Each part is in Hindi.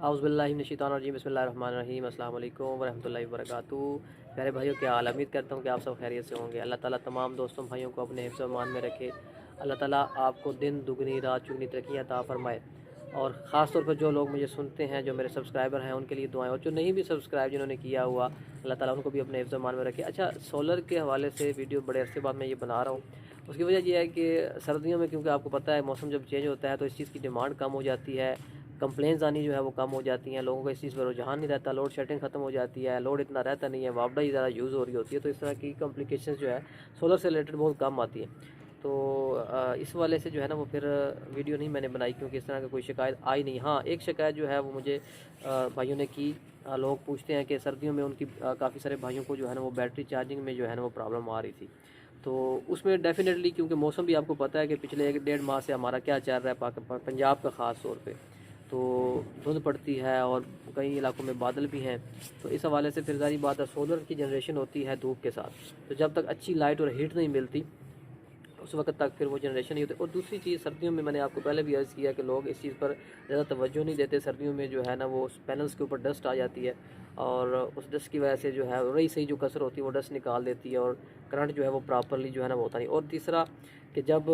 औज़ुबिल्लाहिमिनश्शैतानिर्रजीम बिस्मिल्लाहिर्रहमानिर्रहीम अस्सलाम वालेकुम वरहमतुल्लाहि वबरकातुहू। प्यारे भाइयों, क्या हाल? उम्मीद करता हूँ कि आप सब खैरियत से होंगे। अल्लाह ताला तमाम दोस्तों भाइयों को अपने हिफ्ज़ व अमान में रखे। अल्लाह ताला आपको दिन दुगनी रात चुगनी तरक्कियाँ अता फ़रमाए। और ख़ास तौर पर जो लोग मुझे सुनते हैं, जो मेरे सब्सक्राइबर हैं, उनके लिए दुआएं। और जो नहीं भी सब्सक्राइब जिन्होंने किया हुआ, अल्लाह ताला उनको भी अपने हिफ्ज़ व अमान में रखे। अच्छा, सोलर के हवाले से वीडियो बड़े अरसे बाद मैं ये बना रहा हूँ। उसकी वजह यह है कि सर्दियों में, क्योंकि आपको पता है मौसम जब चेंज होता है तो इस चीज़ की डिमांड कम हो जाती है, कंप्लेंट्स आनी जो है वो कम हो जाती हैं, लोगों को इस चीज़ पर रुझान नहीं रहता, लोड शेडिंग ख़त्म हो जाती है, लोड इतना रहता नहीं है, वापडा ही ज़्यादा यूज़ हो रही होती है। तो इस तरह की कॉम्प्लिकेशंस जो है सोलर से रिलेटेड बहुत कम आती है। तो इस वाले से जो है ना वो फिर वीडियो नहीं मैंने बनाई, क्योंकि इस तरह की कोई शिकायत आई नहीं। हाँ, एक शिकायत जो है वो मुझे भाइयों ने की। लोग पूछते हैं कि सर्दियों में उनकी काफ़ी सारे भाइयों को जो है ना वो बैटरी चार्जिंग में जो है ना वो प्रॉब्लम आ रही थी। तो उसमें डेफिनेटली, क्योंकि मौसम भी आपको पता है कि पिछले 1 डेढ़ माह से हमारा क्या चल रहा है पंजाब का ख़ास तौर पे, तो धुंध पड़ती है और कई इलाकों में बादल भी हैं। तो इस हवाले से फिर ज़ाहिर बात है, सोलर की जनरेशन होती है धूप के साथ, तो जब तक अच्छी लाइट और हीट नहीं मिलती उस वक्त तक फिर वो जनरेशन नहीं होती। और दूसरी चीज़, सर्दियों में मैंने आपको पहले भी अर्ज़ किया कि लोग इस चीज़ पर ज़्यादा तवज्जो नहीं देते। सर्दियों में जो है ना वो पैनल्स के ऊपर डस्ट आ जाती है, और उस डस्ट की वजह से जो है रही सही जो कसर होती है वो डस्ट निकाल देती है, और करंट जो है वो प्रॉपरली जो है ना वो होता नहीं। और तीसरा कि जब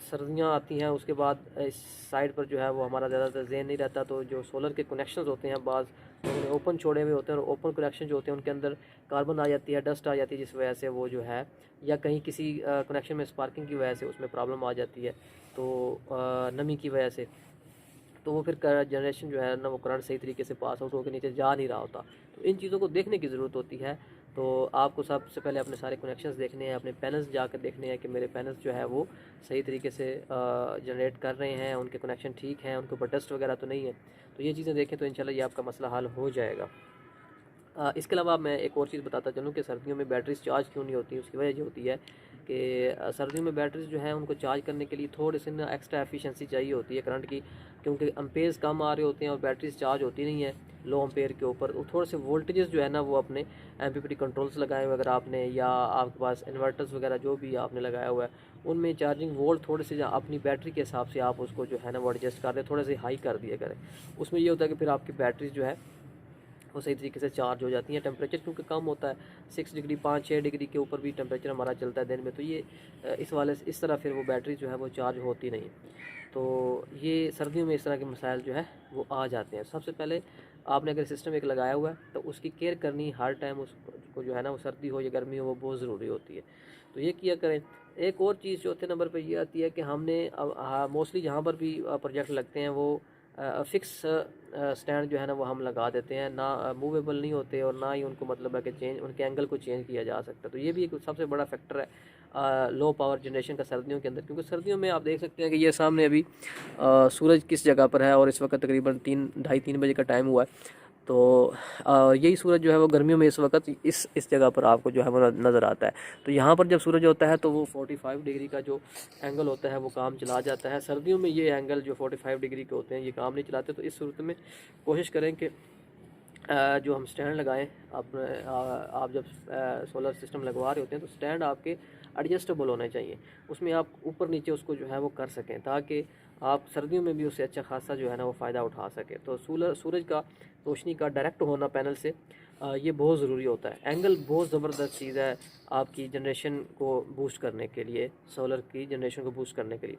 सर्दियाँ आती हैं उसके बाद इस साइड पर जो है वो हमारा ज़्यादातर ज़हन नहीं रहता, तो जो सोलर के कनेक्शंस होते हैं बाज़ लोगों ने ओपन छोड़े हुए होते हैं, और ओपन कनेक्शन जो होते हैं उनके अंदर कार्बन आ जाती है, डस्ट आ जाती है, जिस वजह से वो जो है, या कहीं किसी कनेक्शन में स्पार्किंग की वजह से उसमें प्रॉब्लम आ जाती है, तो नमी की वजह से, तो वो फिर जनरेशन जो है ना वो करंट सही तरीके से पास आउट होकर नीचे जा नहीं रहा होता। तो इन चीज़ों को देखने की ज़रूरत होती है। तो आपको सबसे पहले अपने सारे कनेक्शंस देखने हैं, अपने पैनल्स जाकर देखने हैं कि मेरे पैनल्स जो है वो सही तरीके से जनरेट कर रहे हैं, उनके कनेक्शन ठीक हैं, उनके ऊपर डस्ट वगैरह तो नहीं है। तो ये चीज़ें देखें तो इंशाल्लाह ये आपका मसला हल हो जाएगा। इसके अलावा मैं एक और चीज़ बताता चलूँ कि सर्दियों में बैटरीज चार्ज क्यों नहीं होती। उसकी वजह ये होती है कि सर्दियों में बैटरीज जो हैं उनको चार्ज करने के लिए थोड़ी सी ना एक्स्ट्रा एफिशिएंसी चाहिए होती है करंट की, क्योंकि अम्पेयर्स कम आ रहे होते हैं और बैटरीज चार्ज होती नहीं है लो अम्पेयर के ऊपर। तो थोड़े से वोल्टेजेस जो है ना वो अपने एमपीपीटी कंट्रोल्स लगाए हुए अगर आपने, या आपके पास इन्वर्टर्स वगैरह जो भी आपने लगाया हुआ है, उनमें चार्जिंग वोल्ट थोड़े से अपनी बैटरी के हिसाब से आप उसको जो है ना वो एडजस्ट कर दें, थोड़े से हाई कर दिया करें। उसमें ये होता है कि फिर आपकी बैटरीज जो है वो सही तरीके से चार्ज हो जाती हैं। टेम्परेचर क्योंकि कम होता है, 6 डिग्री 5-6 डिग्री के ऊपर भी टेम्परेचर हमारा चलता है दिन में, तो ये इस वाले से इस तरह फिर वो बैटरी जो है वो चार्ज होती नहीं। तो ये सर्दियों में इस तरह के मसाइल जो है वो आ जाते हैं। सबसे पहले आपने अगर सिस्टम एक लगाया हुआ है तो उसकी केयर करनी हर टाइम, उसको जो है ना वो सर्दी हो या गर्मी हो वो बहुत ज़रूरी होती है। तो ये किया करें। एक और चीज़ चौथे नंबर पर ये आती है कि हमने मोस्टली जहाँ पर भी प्रोजेक्ट लगते हैं वो फिक्स स्टैंड जो है ना वो हम लगा देते हैं, ना मूवेबल नहीं होते, और ना ही उनको मतलब है कि चेंज उनके एंगल को चेंज किया जा सकता। तो ये भी एक सबसे बड़ा फैक्टर है लो पावर जनरेशन का सर्दियों के अंदर, क्योंकि सर्दियों में आप देख सकते हैं कि ये सामने अभी सूरज किस जगह पर है, और इस वक्त तकरीबन 3 ढाई 3 बजे का टाइम हुआ है। तो यही सूरज जो है वो गर्मियों में इस वक्त इस जगह पर आपको जो है वो नज़र आता है। तो यहाँ पर जब सूरज होता है तो वो 45 डिग्री का जो एंगल होता है वो काम चला जाता है। सर्दियों में ये एंगल जो 45 डिग्री के होते हैं ये काम नहीं चलाते। तो इस सूरत में कोशिश करें कि जो हम स्टैंड लगाएं, आप जब सोलर सिस्टम लगवा रहे होते हैं तो स्टैंड आपके एडजस्टेबल होने चाहिए, उसमें आप ऊपर नीचे उसको जो है वो कर सकें, ताकि आप सर्दियों में भी उससे अच्छा खासा जो है ना वो फ़ायदा उठा सकें। तो सूरज का रोशनी का डायरेक्ट होना पैनल से ये बहुत ज़रूरी होता है। एंगल बहुत ज़बरदस्त चीज़ है आपकी जनरेशन को बूस्ट करने के लिए, सोलर की जनरेशन को बूस्ट करने के लिए।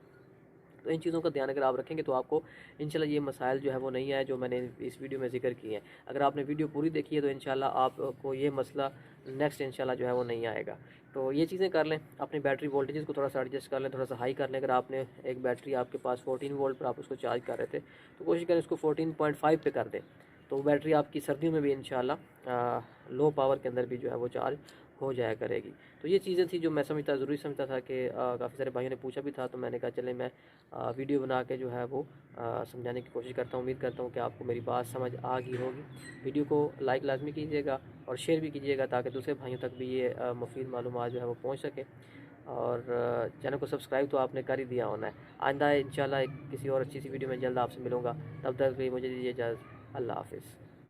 तो इन चीज़ों का ध्यान अगर आप रखेंगे तो आपको इंशाल्लाह ये मसाइल जो है वो नहीं आए जो मैंने इस वीडियो में ज़िक्र किए हैं। अगर आपने वीडियो पूरी देखी है तो इंशाल्लाह आपको ये मसला नेक्स्ट इंशाल्लाह जो है वो नहीं आएगा। तो ये चीज़ें कर लें, अपनी बैटरी वोल्टेजेस को थोड़ा सा एडजस्ट कर लें, थोड़ा सा हाई कर लें। अगर आपने एक बैटरी आपके पास 14 वोल्ट पर आप उसको चार्ज कर रहे थे तो कोशिश करें उसको 14.5 पे कर दें, तो बैटरी आपकी सर्दियों में भी इंशाल्लाह लो पावर के अंदर भी जो है वो चार्ज हो जाया करेगी। तो ये चीज़ें थी जो मैं ज़रूरी समझता था कि काफ़ी सारे भाइयों ने पूछा भी था, तो मैंने कहा चले मैं वीडियो बना के जो है वो समझाने की कोशिश करता हूँ। उम्मीद करता हूँ कि आपको मेरी बात समझ आ गई होगी। वीडियो को लाइक लाजमी कीजिएगा और शेयर भी कीजिएगा, ताकि दूसरे भाइयों तक भी ये मुफीद मालूमात जो है वो पहुँच सके। और चैनल को सब्सक्राइब तो आपने कर ही दिया होना है। आइंदा इंशाल्लाह किसी और अच्छी सी वीडियो में जल्द आपसे मिलूँगा। तब तक भी मुझे दीजिए इजाज़त। अल्लाह हाफ़िज़।